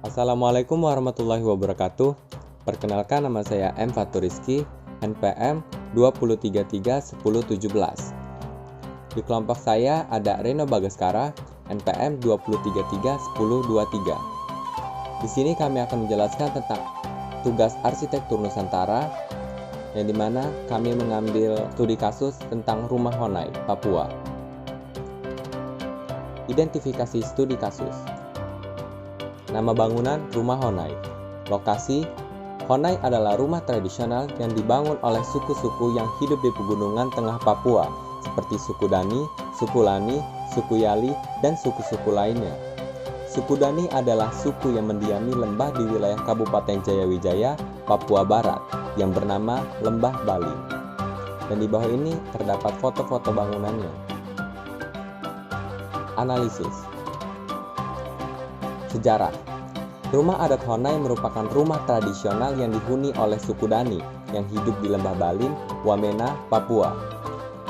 Assalamualaikum warahmatullahi wabarakatuh. Perkenalkan, nama saya M. Fatur Rizky, NPM 2333117. Di kelompok saya ada Reno Bagaskara, NPM 2331023. Di sini kami akan menjelaskan tentang tugas arsitektur Nusantara, yang dimana kami mengambil studi kasus tentang Rumah Honai, Papua. Identifikasi studi kasus. Nama bangunan Rumah Honai. Lokasi, Honai adalah rumah tradisional yang dibangun oleh suku-suku yang hidup di pegunungan tengah Papua, seperti suku Dani, suku Lani, suku Yali, dan suku-suku lainnya. Suku Dani adalah suku yang mendiami lembah di wilayah Kabupaten Jayawijaya, Papua Barat, yang bernama Lembah Bali. Dan di bawah ini terdapat foto-foto bangunannya. Analisis. Sejarah. Rumah adat Honai merupakan rumah tradisional yang dihuni oleh suku Dani yang hidup di Lembah Balin, Wamena, Papua.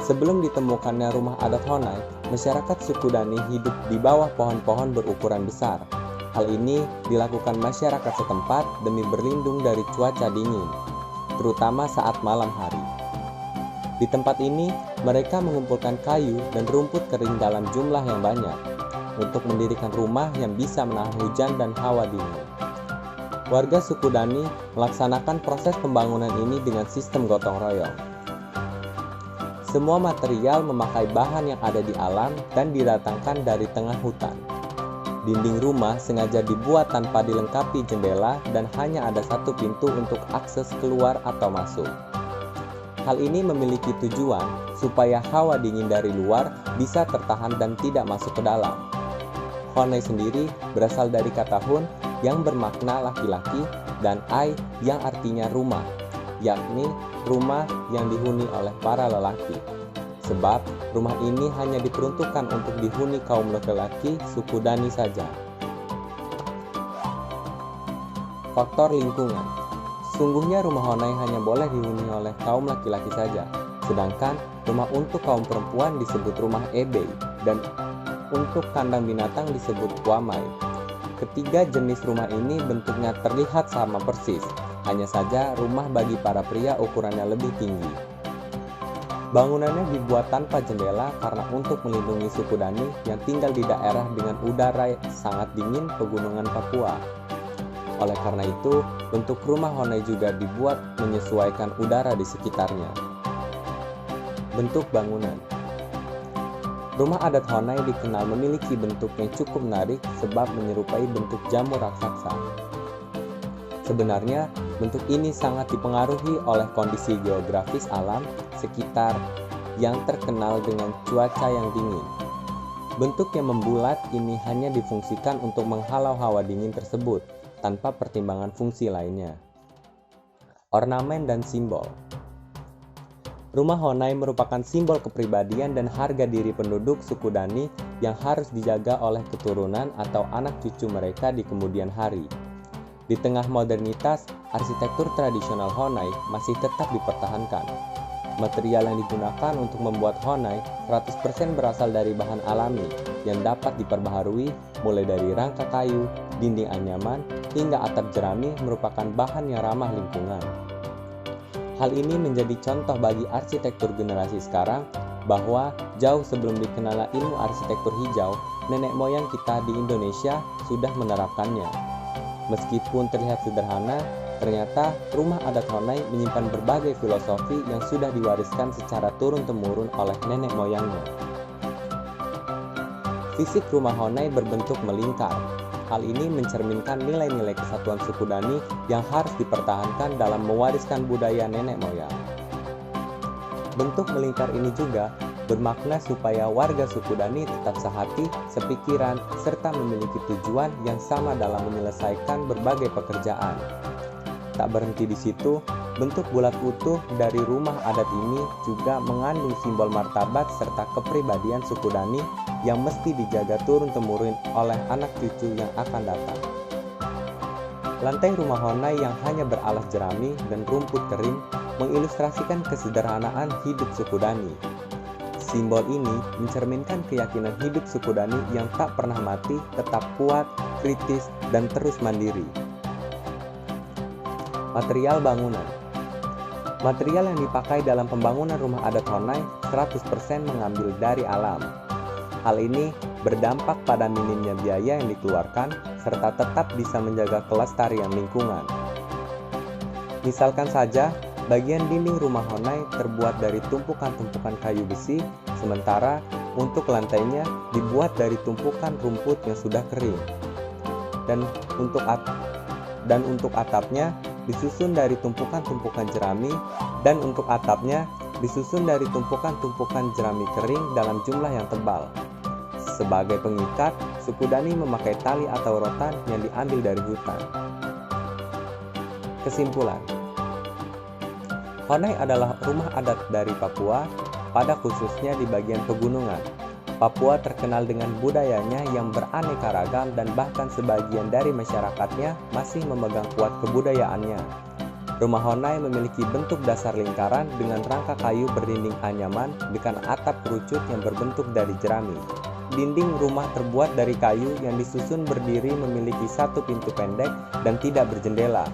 Sebelum ditemukannya rumah adat Honai, masyarakat suku Dani hidup di bawah pohon-pohon berukuran besar. Hal ini dilakukan masyarakat setempat demi berlindung dari cuaca dingin, terutama saat malam hari. Di tempat ini, mereka mengumpulkan kayu dan rumput kering dalam jumlah yang banyak untuk mendirikan rumah yang bisa menahan hujan dan hawa dingin. Warga suku Dani melaksanakan proses pembangunan ini dengan sistem gotong royong. Semua material memakai bahan yang ada di alam dan didatangkan dari tengah hutan. Dinding rumah sengaja dibuat tanpa dilengkapi jendela dan hanya ada satu pintu untuk akses keluar atau masuk. Hal ini memiliki tujuan supaya hawa dingin dari luar bisa tertahan dan tidak masuk ke dalam. Honai sendiri berasal dari kata hun yang bermakna laki-laki dan ai yang artinya rumah, yakni rumah yang dihuni oleh para lelaki. Sebab rumah ini hanya diperuntukkan untuk dihuni kaum laki-laki suku Dani saja. Faktor lingkungan. Sungguhnya rumah Honai hanya boleh dihuni oleh kaum laki-laki saja, sedangkan rumah untuk kaum perempuan disebut rumah ebei dan untuk kandang binatang disebut wamai. Ketiga jenis rumah ini bentuknya terlihat sama persis, hanya saja rumah bagi para pria ukurannya lebih tinggi. Bangunannya dibuat tanpa jendela karena untuk melindungi suku Dani yang tinggal di daerah dengan udara sangat dingin pegunungan Papua. Oleh karena itu, bentuk rumah Honai juga dibuat menyesuaikan udara di sekitarnya. Bentuk bangunan. Rumah adat Honai dikenal memiliki bentuk yang cukup menarik sebab menyerupai bentuk jamur raksasa. Sebenarnya, bentuk ini sangat dipengaruhi oleh kondisi geografis alam sekitar yang terkenal dengan cuaca yang dingin. Bentuk yang membulat ini hanya difungsikan untuk menghalau hawa dingin tersebut, tanpa pertimbangan fungsi lainnya. Ornamen dan simbol. Rumah Honai merupakan simbol kepribadian dan harga diri penduduk suku Dani yang harus dijaga oleh keturunan atau anak cucu mereka di kemudian hari. Di tengah modernitas, arsitektur tradisional Honai masih tetap dipertahankan. Material yang digunakan untuk membuat Honai 100% berasal dari bahan alami yang dapat diperbaharui, mulai dari rangka kayu, dinding anyaman, hingga atap jerami merupakan bahan yang ramah lingkungan. Hal ini menjadi contoh bagi arsitektur generasi sekarang bahwa jauh sebelum dikenalnya ilmu arsitektur hijau, nenek moyang kita di Indonesia sudah menerapkannya. Meskipun terlihat sederhana, ternyata rumah adat Honai menyimpan berbagai filosofi yang sudah diwariskan secara turun-temurun oleh nenek moyangnya. Fisik rumah Honai berbentuk melingkar. Hal ini mencerminkan nilai-nilai kesatuan suku Dani yang harus dipertahankan dalam mewariskan budaya nenek moyang. Bentuk melingkar ini juga bermakna supaya warga suku Dani tetap sehati, sepikiran, serta memiliki tujuan yang sama dalam menyelesaikan berbagai pekerjaan. Tak berhenti di situ, bentuk bulat utuh dari rumah adat ini juga mengandung simbol martabat serta kepribadian suku Dani yang mesti dijaga turun-temurun oleh anak cucu yang akan datang. Lantai rumah Honai yang hanya beralas jerami dan rumput kering mengilustrasikan kesederhanaan hidup suku Dani. Simbol ini mencerminkan keyakinan hidup suku Dani yang tak pernah mati, tetap kuat, kritis, dan terus mandiri. Material bangunan. Material yang dipakai dalam pembangunan rumah adat Honai 100% mengambil dari alam. Hal ini berdampak pada minimnya biaya yang dikeluarkan serta tetap bisa menjaga kelestarian lingkungan. Misalkan saja, bagian dinding rumah Honai terbuat dari tumpukan-tumpukan kayu besi, sementara untuk lantainya dibuat dari tumpukan rumput yang sudah kering. Dan untuk atapnya disusun dari tumpukan-tumpukan jerami, dan untuk atapnya disusun dari tumpukan-tumpukan jerami kering dalam jumlah yang tebal. Sebagai pengikat, suku Dani memakai tali atau rotan yang diambil dari hutan. Kesimpulan, Honai adalah rumah adat dari Papua, pada khususnya di bagian pegunungan. Papua terkenal dengan budayanya yang beraneka ragam dan bahkan sebagian dari masyarakatnya masih memegang kuat kebudayaannya. Rumah Honai memiliki bentuk dasar lingkaran dengan rangka kayu berdinding anyaman dengan atap kerucut yang berbentuk dari jerami. Dinding rumah terbuat dari kayu yang disusun berdiri memiliki satu pintu pendek dan tidak berjendela.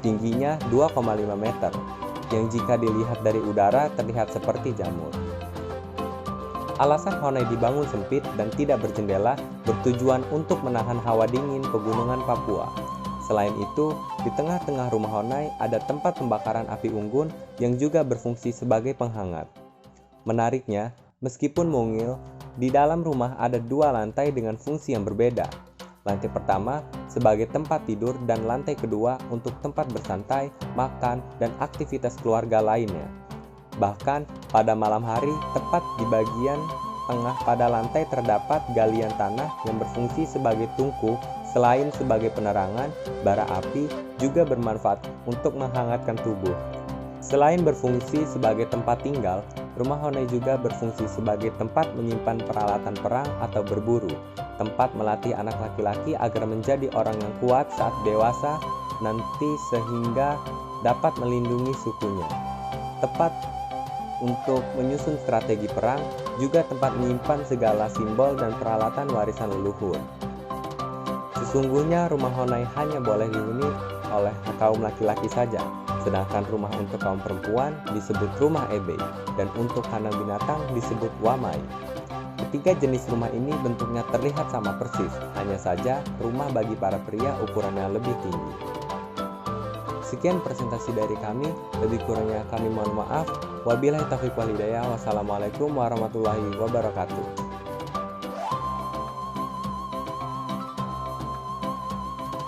Tingginya 2,5 meter, yang jika dilihat dari udara terlihat seperti jamur. Alasan Honai dibangun sempit dan tidak berjendela bertujuan untuk menahan hawa dingin pegunungan Papua. Selain itu, di tengah-tengah rumah Honai ada tempat pembakaran api unggun yang juga berfungsi sebagai penghangat. Menariknya, meskipun mungil, di dalam rumah ada dua lantai dengan fungsi yang berbeda. Lantai pertama sebagai tempat tidur dan lantai kedua untuk tempat bersantai, makan, dan aktivitas keluarga lainnya. Bahkan pada malam hari, tepat di bagian tengah pada lantai terdapat galian tanah yang berfungsi sebagai tungku. Selain sebagai penerangan, bara api juga bermanfaat untuk menghangatkan tubuh. Selain berfungsi sebagai tempat tinggal, rumah Honai juga berfungsi sebagai tempat menyimpan peralatan perang atau berburu, tempat melatih anak laki-laki agar menjadi orang yang kuat saat dewasa nanti sehingga dapat melindungi sukunya. Tempat untuk menyusun strategi perang, juga tempat menyimpan segala simbol dan peralatan warisan leluhur. Sesungguhnya rumah Honai hanya boleh dihuni oleh kaum laki-laki saja, sedangkan rumah untuk kaum perempuan disebut rumah ebe, dan untuk kandang binatang disebut wamai. Ketiga jenis rumah ini bentuknya terlihat sama persis, hanya saja rumah bagi para pria ukurannya lebih tinggi. Sekian presentasi dari kami, lebih kurangnya kami mohon maaf. Wabillahi taufiq wal hidayah. Wassalamualaikum warahmatullahi wabarakatuh.